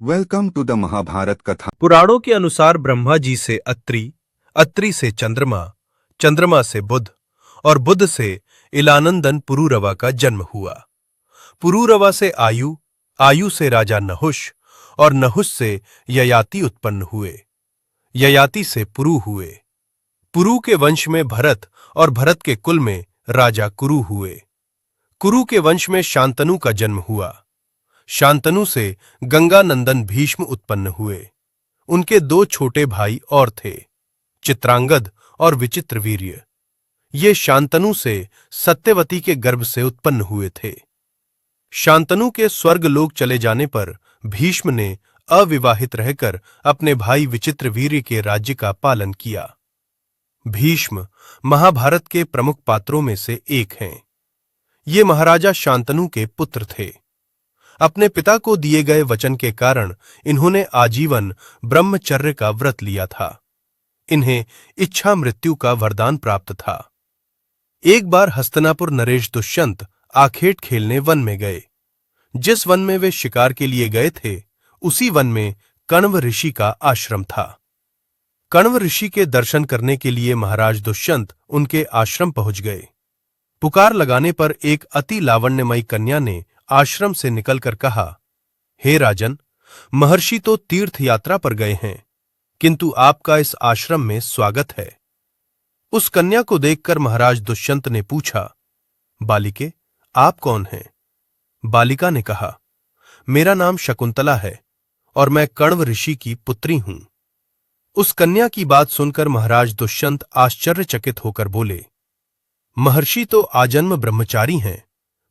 Welcome to the Mahabharat कथा। पुराणों के अनुसार ब्रह्मा जी से अत्रि, अत्रि से चंद्रमा, चंद्रमा से बुध और बुध से इलानंदन पुरूरवा का जन्म हुआ। पुरूरवा से आयु, आयु से राजा नहुष और नहुष से ययाति उत्पन्न हुए। ययाति से पुरु हुए। पुरु के वंश में भरत और भरत के कुल में राजा कुरु हुए। कुरु के वंश में शांतनु का जन्म हुआ। शांतनु से गंगानंदन भीष्म उत्पन्न हुए। उनके दो छोटे भाई और थे, चित्रांगद और विचित्रवीर्य। ये शांतनु से सत्यवती के गर्भ से उत्पन्न हुए थे। शांतनु के स्वर्गलोक चले जाने पर भीष्म ने अविवाहित रहकर अपने भाई विचित्रवीर्य के राज्य का पालन किया। भीष्म महाभारत के प्रमुख पात्रों में से एक हैं। ये महाराजा शांतनु के पुत्र थे। अपने पिता को दिए गए वचन के कारण इन्होंने आजीवन ब्रह्मचर्य का व्रत लिया था। इन्हें इच्छा मृत्यु का वरदान प्राप्त था। एक बार हस्तिनापुर नरेश दुष्यंत आखेट खेलने वन में गए। जिस वन में वे शिकार के लिए गए थे, उसी वन में कण्व ऋषि का आश्रम था। कण्व ऋषि के दर्शन करने के लिए महाराज दुष्यंत उनके आश्रम पहुंच गए। पुकार लगाने पर एक अति लावण्यमयी कन्या ने आश्रम से निकलकर कहा, हे राजन, महर्षि तो तीर्थ यात्रा पर गए हैं, किंतु आपका इस आश्रम में स्वागत है। उस कन्या को देखकर महाराज दुष्यंत ने पूछा, बालिके, आप कौन हैं? बालिका ने कहा, मेरा नाम शकुंतला है और मैं कण्व ऋषि की पुत्री हूं। उस कन्या की बात सुनकर महाराज दुष्यंत आश्चर्यचकित होकर बोले, महर्षि तो आजन्म ब्रह्मचारी हैं,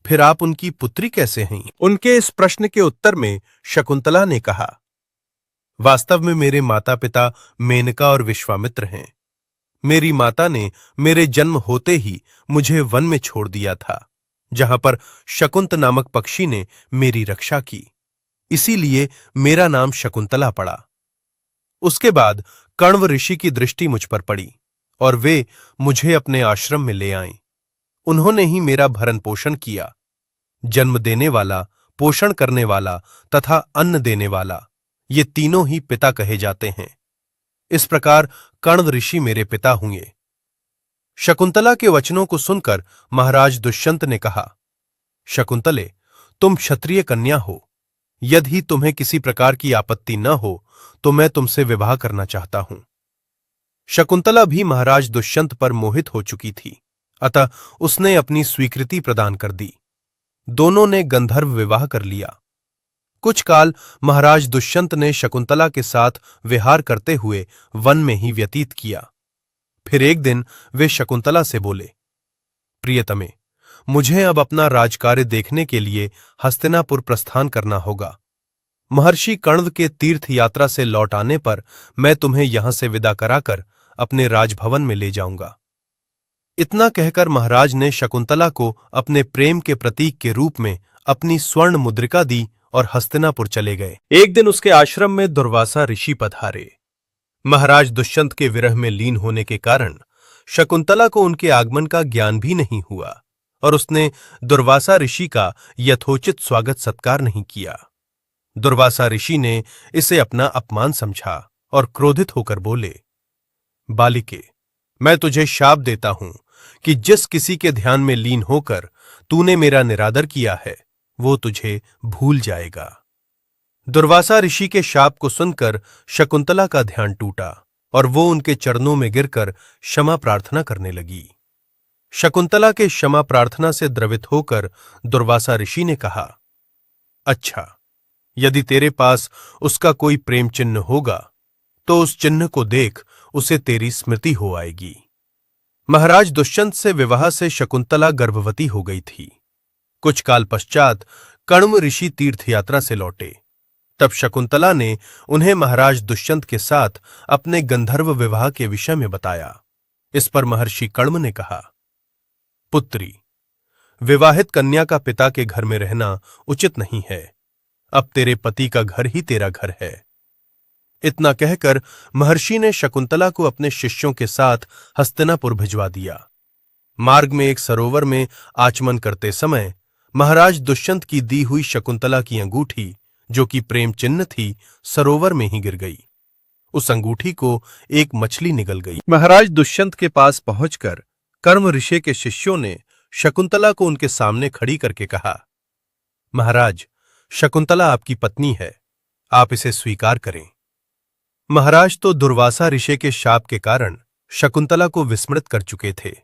फिर आप उनकी पुत्री कैसे हैं? उनके इस प्रश्न के उत्तर में शकुंतला ने कहा, वास्तव में मेरे माता पिता मेनका और विश्वामित्र हैं। मेरी माता ने मेरे जन्म होते ही मुझे वन में छोड़ दिया था, जहां पर शकुंत नामक पक्षी ने मेरी रक्षा की। इसीलिए मेरा नाम शकुंतला पड़ा। उसके बाद कण्व ऋषि की दृष्टि मुझ पर पड़ी और वे मुझे अपने आश्रम में ले आए। उन्होंने ही मेरा भरण पोषण किया। जन्म देने वाला, पोषण करने वाला तथा अन्न देने वाला, ये तीनों ही पिता कहे जाते हैं। इस प्रकार कण्व ऋषि मेरे पिता हुए। शकुंतला के वचनों को सुनकर महाराज दुष्यंत ने कहा, शकुंतले, तुम क्षत्रिय कन्या हो। यदि तुम्हें किसी प्रकार की आपत्ति न हो तो मैं तुमसे विवाह करना चाहता हूं। शकुंतला भी महाराज दुष्यंत पर मोहित हो चुकी थी, अतः उसने अपनी स्वीकृति प्रदान कर दी। दोनों ने गंधर्व विवाह कर लिया। कुछ काल महाराज दुष्यंत ने शकुंतला के साथ विहार करते हुए वन में ही व्यतीत किया। फिर एक दिन वे शकुंतला से बोले, प्रियतमे, मुझे अब अपना राजकार्य देखने के लिए हस्तिनापुर प्रस्थान करना होगा। महर्षि कण्व के तीर्थ यात्रा से लौट आने पर मैं तुम्हें यहां से विदा कराकर अपने राजभवन में ले जाऊंगा। इतना कहकर महाराज ने शकुंतला को अपने प्रेम के प्रतीक के रूप में अपनी स्वर्ण मुद्रिका दी और हस्तिनापुर चले गए। एक दिन उसके आश्रम में दुर्वासा ऋषि पधारे। महाराज दुष्यंत के विरह में लीन होने के कारण शकुंतला को उनके आगमन का ज्ञान भी नहीं हुआ और उसने दुर्वासा ऋषि का यथोचित स्वागत सत्कार नहीं किया। दुर्वासा ऋषि ने इसे अपना अपमान समझा और क्रोधित होकर बोले, बालिके, मैं तुझे शाप देता हूं कि जिस किसी के ध्यान में लीन होकर तूने मेरा निरादर किया है, वो तुझे भूल जाएगा। दुर्वासा ऋषि के शाप को सुनकर शकुंतला का ध्यान टूटा और वो उनके चरणों में गिरकर क्षमा प्रार्थना करने लगी। शकुंतला के क्षमा प्रार्थना से द्रवित होकर दुर्वासा ऋषि ने कहा, अच्छा, यदि तेरे पास उसका कोई प्रेम चिन्ह होगा तो उस चिन्ह को देख उसे तेरी स्मृति हो आएगी। महाराज दुष्यंत से विवाह से शकुंतला गर्भवती हो गई थी। कुछ काल पश्चात कण्व ऋषि तीर्थ यात्रा से लौटे। तब शकुंतला ने उन्हें महाराज दुष्यंत के साथ अपने गंधर्व विवाह के विषय में बताया। इस पर महर्षि कण्व ने कहा, पुत्री, विवाहित कन्या का पिता के घर में रहना उचित नहीं है। अब तेरे पति का घर ही तेरा घर है। इतना कहकर महर्षि ने शकुंतला को अपने शिष्यों के साथ हस्तिनापुर भिजवा दिया। मार्ग में एक सरोवर में आचमन करते समय महाराज दुष्यंत की दी हुई शकुंतला की अंगूठी जो कि प्रेम चिन्ह थी, सरोवर में ही गिर गई। उस अंगूठी को एक मछली निगल गई। महाराज दुष्यंत के पास पहुंचकर कर्म ऋषि के शिष्यों ने शकुंतला को उनके सामने खड़ी करके कहा, महाराज, शकुंतला आपकी पत्नी है, आप इसे स्वीकार करें। महाराज तो दुर्वासा ऋषि के शाप के कारण शकुंतला को विस्मृत कर चुके थे,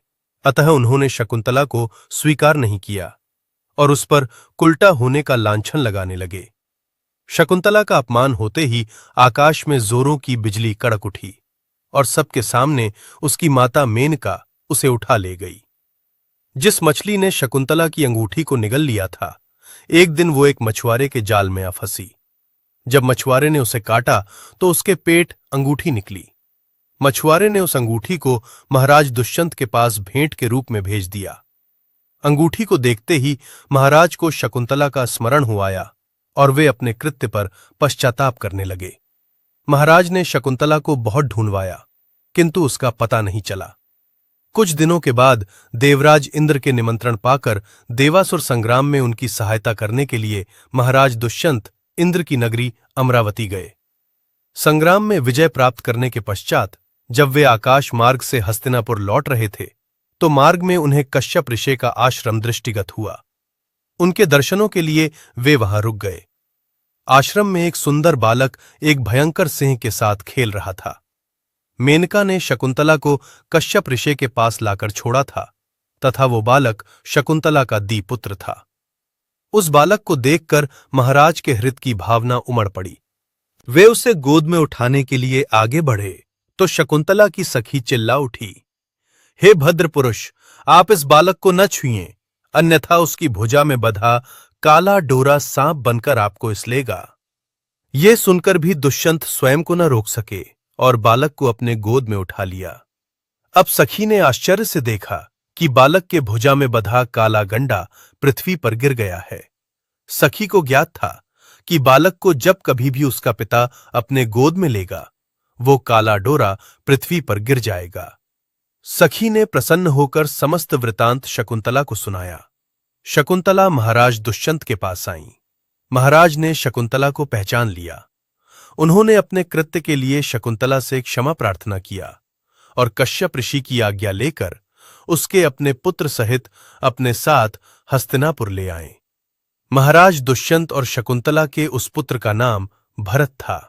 अतः उन्होंने शकुंतला को स्वीकार नहीं किया और उस पर कुल्टा होने का लांछन लगाने लगे। शकुंतला का अपमान होते ही आकाश में जोरों की बिजली कड़क उठी और सबके सामने उसकी माता मेनका उसे उठा ले गई। जिस मछली ने शकुंतला की अंगूठी को निगल लिया था, एक दिन वो एक मछुआरे के जाल में आ फंसी। जब मछुआरे ने उसे काटा तो उसके पेट अंगूठी निकली। मछुआरे ने उस अंगूठी को महाराज दुष्यंत के पास भेंट के रूप में भेज दिया। अंगूठी को देखते ही महाराज को शकुंतला का स्मरण हो आया और वे अपने कृत्य पर पश्चाताप करने लगे। महाराज ने शकुंतला को बहुत ढूंढवाया, किंतु उसका पता नहीं चला। कुछ दिनों के बाद देवराज इंद्र के निमंत्रण पाकर देवासुर संग्राम में उनकी सहायता करने के लिए महाराज दुष्यंत इंद्र की नगरी अमरावती गए। संग्राम में विजय प्राप्त करने के पश्चात जब वे आकाश मार्ग से हस्तिनापुर लौट रहे थे, तो मार्ग में उन्हें कश्यप ऋषि का आश्रम दृष्टिगत हुआ। उनके दर्शनों के लिए वे वहां रुक गए। आश्रम में एक सुंदर बालक एक भयंकर सिंह के साथ खेल रहा था। मेनका ने शकुंतला को कश्यप ऋषि के पास लाकर छोड़ा था तथा वो बालक शकुंतला का दीपुत्र था। उस बालक को देखकर महाराज के हृदय की भावना उमड़ पड़ी। वे उसे गोद में उठाने के लिए आगे बढ़े तो शकुंतला की सखी चिल्ला उठी, हे भद्र पुरुष, आप इस बालक को न छुइए, अन्यथा उसकी भुजा में बंधा काला डोरा सांप बनकर आपको इसलेगा। ये सुनकर भी दुष्यंत स्वयं को न रोक सके और बालक को अपने गोद में उठा लिया। अब सखी ने आश्चर्य से देखा कि बालक के भुजा में बंधा काला गंडा पृथ्वी पर गिर गया है। सखी को ज्ञात था कि बालक को जब कभी भी उसका पिता अपने गोद में लेगा, वो काला डोरा पृथ्वी पर गिर जाएगा। सखी ने प्रसन्न होकर समस्त वृतांत शकुंतला को सुनाया। शकुंतला महाराज दुष्यंत के पास आई। महाराज ने शकुंतला को पहचान लिया। उन्होंने अपने कृत्य के लिए शकुंतला से क्षमा प्रार्थना किया और कश्यप ऋषि की आज्ञा लेकर उसके अपने पुत्र सहित अपने साथ हस्तिनापुर ले आए। महाराज दुष्यंत और शकुंतला के उस पुत्र का नाम भरत था।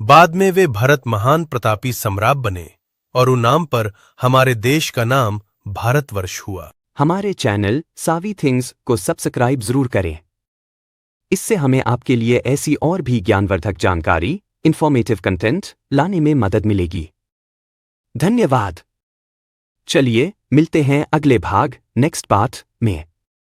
बाद में वे भरत महान प्रतापी सम्राट बने और उन नाम पर हमारे देश का नाम भारतवर्ष हुआ। हमारे चैनल सावी थिंग्स को सब्सक्राइब जरूर करें। इससे हमें आपके लिए ऐसी और भी ज्ञानवर्धक जानकारी, इंफॉर्मेटिव कंटेंट लाने में मदद मिलेगी। धन्यवाद। चलिए मिलते हैं अगले भाग नेक्स्ट पार्ट में।